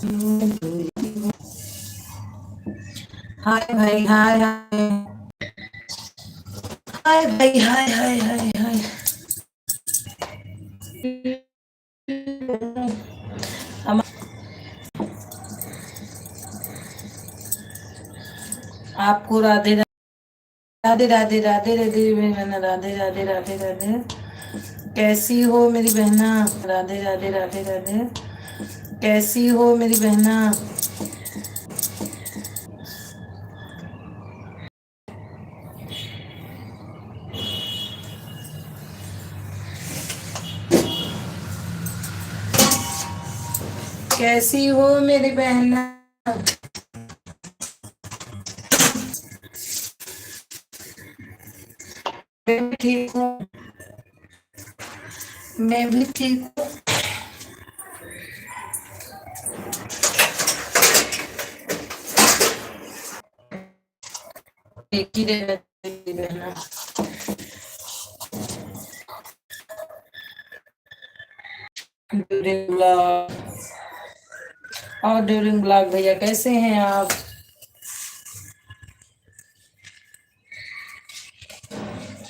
हाय भाई, हाय हाय हाय भाई, हाय हाय हाय हाय। हम आपको राधे राधे राधे राधे राधे मेरी बहना, राधे राधे राधे राधे। कैसी हो मेरी बहना? राधे राधे राधे राधे। कैसी हो मेरी बहना? कैसी हो मेरी बहना? मैं भी ठीक हूँ। मैं भी ठीक हूँ। एक ही रहती मेरी बहना। During blog. और ड्यूरिंग ब्लॉग भैया कैसे हैं आप?